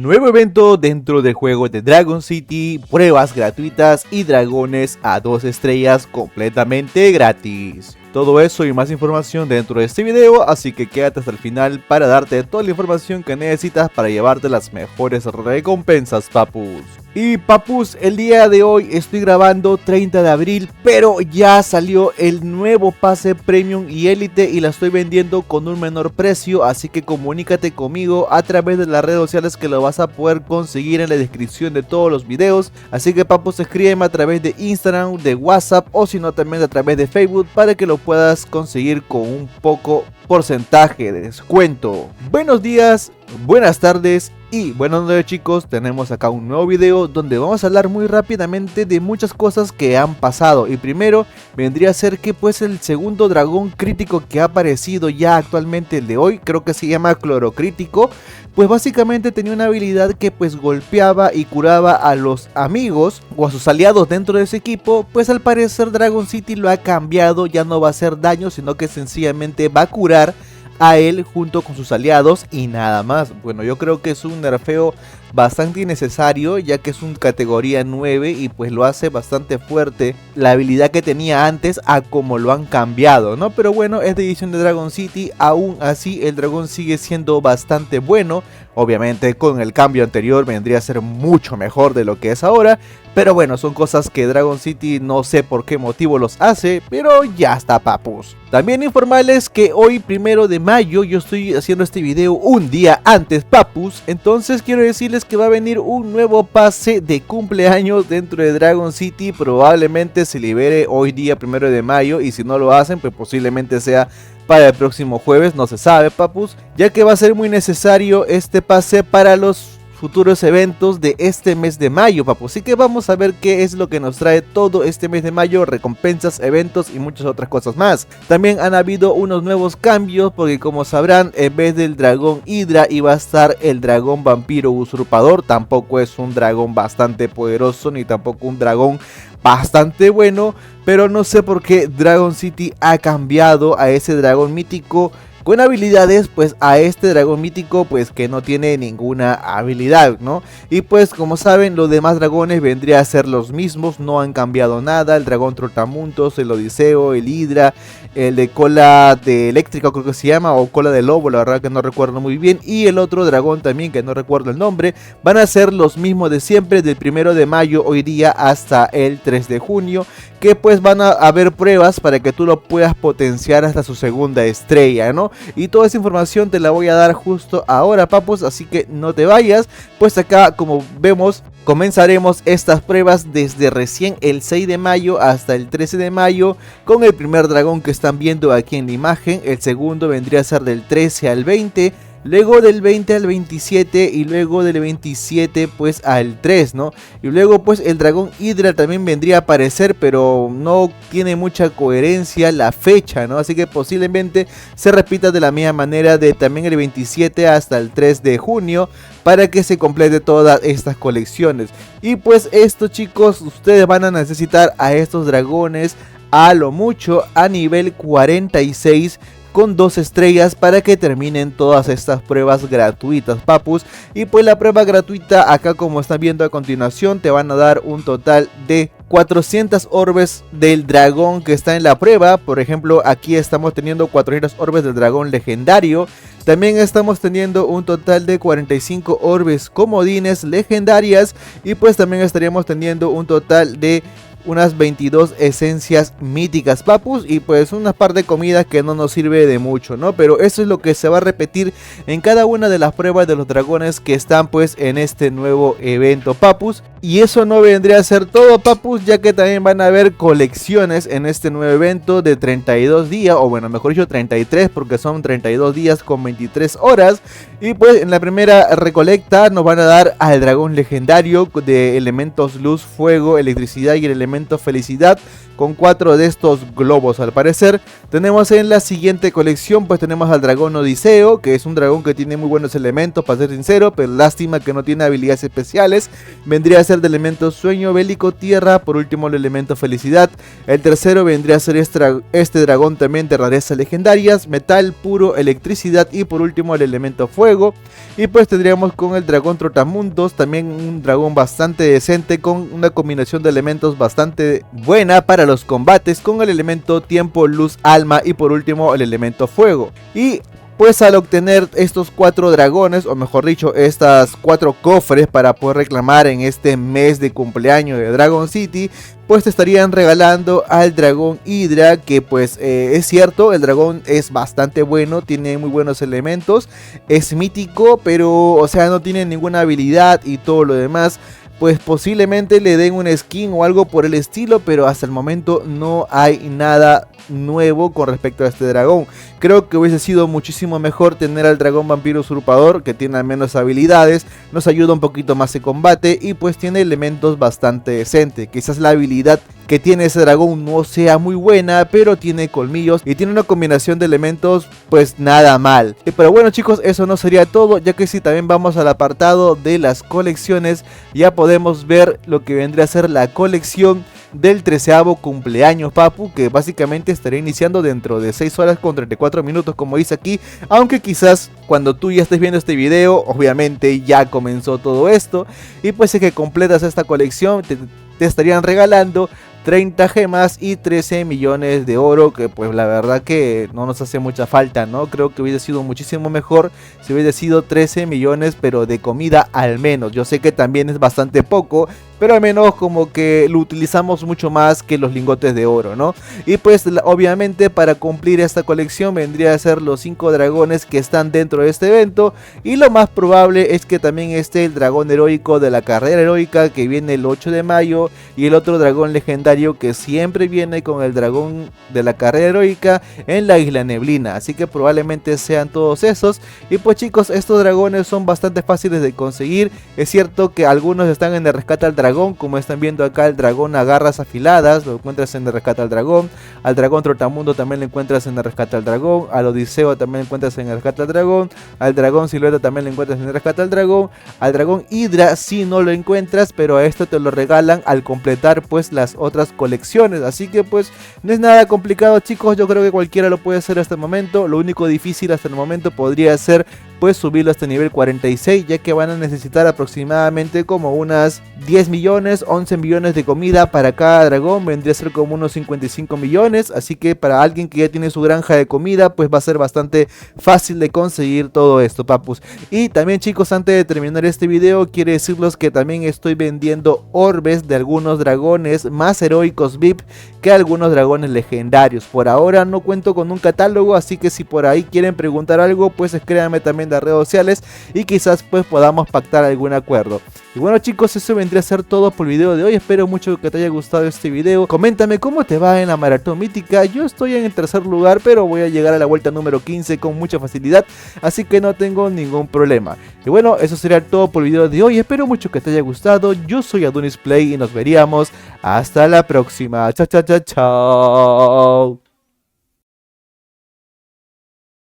nuevo evento dentro del juego de Dragon City, pruebas gratuitas y dragones a 2 estrellas completamente gratis. Todo eso y más información dentro de este video, así que quédate hasta el final para darte toda la información que necesitas para llevarte las mejores recompensas, papus. Y papus, el día de hoy estoy grabando 30 de abril, pero ya salió el nuevo pase Premium y Elite y la estoy vendiendo con un menor precio, así que comunícate conmigo a través de las redes sociales que lo vas a poder conseguir en la descripción de todos los videos. Así que papus, escríbeme a través de Instagram, de WhatsApp o si no también a través de Facebook para que lo puedas conseguir con un poco porcentaje de descuento. Buenos días, buenas tardes y buenas noches, chicos. Tenemos acá un nuevo video donde vamos a hablar muy rápidamente de muchas cosas que han pasado. Y primero vendría a ser que pues el segundo dragón crítico que ha aparecido ya actualmente, el de hoy, creo que se llama Clorocrítico, pues básicamente tenía una habilidad que pues golpeaba y curaba a los amigos o a sus aliados dentro de ese equipo. Pues al parecer Dragon City lo ha cambiado, ya no va a hacer daño, sino que sencillamente va a curar a él junto con sus aliados y nada más. Bueno, yo creo que es un nerfeo bastante innecesario, ya que es un categoría 9 y pues lo hace bastante fuerte la habilidad que tenía antes a como lo han cambiado, ¿no? Pero bueno, es de edición de Dragon City, aún así el dragón sigue siendo bastante bueno. Obviamente con el cambio anterior vendría a ser mucho mejor de lo que es ahora, pero bueno, son cosas que Dragon City no sé por qué motivo los hace, pero ya está, papus. También informarles que hoy 1 de mayo yo estoy haciendo este video un día antes, papus, entonces quiero decirles que va a venir un nuevo pase de cumpleaños dentro de Dragon City. Probablemente se libere hoy día 1 de mayo y si no lo hacen pues posiblemente sea para el próximo jueves, no se sabe, papus, ya que va a ser muy necesario este pase para los futuros eventos de este mes de mayo, papus. Así que vamos a ver qué es lo que nos trae todo este mes de mayo, recompensas, eventos y muchas otras cosas más. También han habido unos nuevos cambios porque como sabrán, en vez del dragón Hidra iba a estar el dragón vampiro usurpador. Tampoco es un dragón bastante poderoso ni tampoco un dragón bastante bueno, pero no sé por qué Dragon City ha cambiado a ese dragón mítico con habilidades, pues a este dragón mítico pues que no tiene ninguna habilidad, ¿no? Y pues como saben, los demás dragones vendrían a ser los mismos, no han cambiado nada. El dragón Trotamundos, el Odiseo, el Hidra, el de cola de eléctrica creo que se llama, o cola de lobo, la verdad que no recuerdo muy bien, y el otro dragón también que no recuerdo el nombre, van a ser los mismos de siempre, del 1 de mayo hoy día hasta el 3 de junio, que pues van a haber pruebas para que tú lo puedas potenciar hasta su segunda estrella, ¿no? Y toda esa información te la voy a dar justo ahora, papus, así que no te vayas, pues acá como vemos comenzaremos estas pruebas desde recién el 6 de mayo hasta el 13 de mayo con el primer dragón que están viendo aquí en la imagen. El segundo vendría a ser del 13 al 20, luego del 20 al 27 y luego del 27 pues al 3, ¿no? Y luego pues el dragón Hidra también vendría a aparecer, pero no tiene mucha coherencia la fecha, ¿no? Así que posiblemente se repita de la misma manera de también el 27 hasta el 3 de junio para que se complete todas estas colecciones. Y pues esto, chicos, ustedes van a necesitar a estos dragones a lo mucho a nivel 46 con 2 estrellas para que terminen todas estas pruebas gratuitas, papus. Y pues la prueba gratuita acá, como están viendo a continuación, te van a dar un total de 400 orbes del dragón que está en la prueba. Por ejemplo, aquí estamos teniendo 400 orbes del dragón legendario. También estamos teniendo un total de 45 orbes comodines legendarias. Y pues también estaríamos teniendo un total de unas 22 esencias míticas, papus, y pues una par de comidas que no nos sirve de mucho, ¿no? Pero eso es lo que se va a repetir en cada una de las pruebas de los dragones que están pues en este nuevo evento, papus. Y eso no vendría a ser todo, papus, ya que también van a haber colecciones en este nuevo evento de 32 días, o bueno, mejor dicho 33, porque son 32 días con 23 horas. Y pues en la primera recolecta nos van a dar al dragón legendario de elementos luz, fuego, electricidad y el elemento felicidad, con 4 de estos globos al parecer. Tenemos en la siguiente colección pues tenemos al dragón Odiseo, que es un dragón que tiene muy buenos elementos para ser sincero, pero lástima que no tiene habilidades especiales. Vendría a ser de elemento sueño, bélico, tierra, por último el elemento felicidad. El tercero vendría a ser este dragón también de rarezas legendarias, metal, puro, electricidad y por último el elemento fuego. Y pues tendríamos con el dragón trotamundos, también un dragón bastante decente con una combinación de elementos bastante buena para los combates, con el elemento tiempo, luz, alma y por último el elemento fuego. Y pues al obtener estos 4 dragones, o mejor dicho, estas 4 cofres para poder reclamar en este mes de cumpleaños de Dragon City, pues te estarían regalando al dragón Hydra, que pues es cierto, el dragón es bastante bueno, tiene muy buenos elementos, es mítico, pero o sea no tiene ninguna habilidad y todo lo demás. Pues posiblemente le den una skin o algo por el estilo, pero hasta el momento no hay nada nuevo con respecto a este dragón. Creo que hubiese sido muchísimo mejor tener al dragón vampiro usurpador, que tiene al menos habilidades, nos ayuda un poquito más en combate y pues tiene elementos bastante decentes. Quizás la habilidad que tiene ese dragón no sea muy buena, pero tiene colmillos y tiene una combinación de elementos pues nada mal. Pero bueno chicos, eso no sería todo, ya que si también vamos al apartado de las colecciones, ya podemos ver lo que vendría a ser la colección del 13avo cumpleaños papu, que básicamente estará iniciando dentro de 6 horas con 34 minutos como dice aquí, aunque quizás cuando tú ya estés viendo este video obviamente ya comenzó todo esto, y pues si que completas esta colección te estarían regalando 30 gemas y 13 millones de oro, que pues la verdad que no nos hace mucha falta, ¿no? Creo que hubiese sido muchísimo mejor si hubiese sido 13 millones, pero de comida al menos. Yo sé que también es bastante poco, pero al menos como que lo utilizamos mucho más que los lingotes de oro, ¿no? Y pues obviamente para cumplir esta colección vendría a ser los 5 dragones que están dentro de este evento, y lo más probable es que también esté el dragón heroico de la carrera heroica que viene el 8 de mayo y el otro dragón legendario que siempre viene con el dragón de la carrera heroica en la isla Neblina, así que probablemente sean todos esos. Y pues chicos, estos dragones son bastante fáciles de conseguir. Es cierto que algunos están en el rescate al dragón, como están viendo acá, el dragón a garras afiladas lo encuentras en el rescate al dragón trotamundo también lo encuentras en el rescate al dragón, al odiseo también lo encuentras en el rescate al dragón silueta también lo encuentras en el rescate al dragón Hydra si no lo encuentras, pero a esto te lo regalan al completar pues las otras colecciones, así que pues no es nada complicado chicos, yo creo que cualquiera lo puede hacer hasta el momento. Lo único difícil hasta el momento podría ser pues subirlo hasta nivel 46, ya que van a necesitar aproximadamente como unas 10 millones, 11 millones de comida para cada dragón, vendría a ser como unos 55 millones, así que para alguien que ya tiene su granja de comida pues va a ser bastante fácil de conseguir todo esto papus. Y también chicos, antes de terminar este video quiero decirles que también estoy vendiendo orbes de algunos dragones más heroicos VIP que algunos dragones legendarios. Por ahora no cuento con un catálogo, así que si por ahí quieren preguntar algo pues escríbanme también de redes sociales y quizás pues podamos pactar algún acuerdo. Y bueno chicos, eso vendría a ser todo por el video de hoy. Espero mucho que te haya gustado este video. Coméntame cómo te va en la maratón mítica. Yo estoy en el tercer lugar, pero voy a llegar a la vuelta número 15 con mucha facilidad, así que no tengo ningún problema. Y bueno, eso sería todo por el video de hoy. Espero mucho que te haya gustado. Yo soy Adonis Play y nos veríamos hasta la próxima. Chao, chao, chao, chao.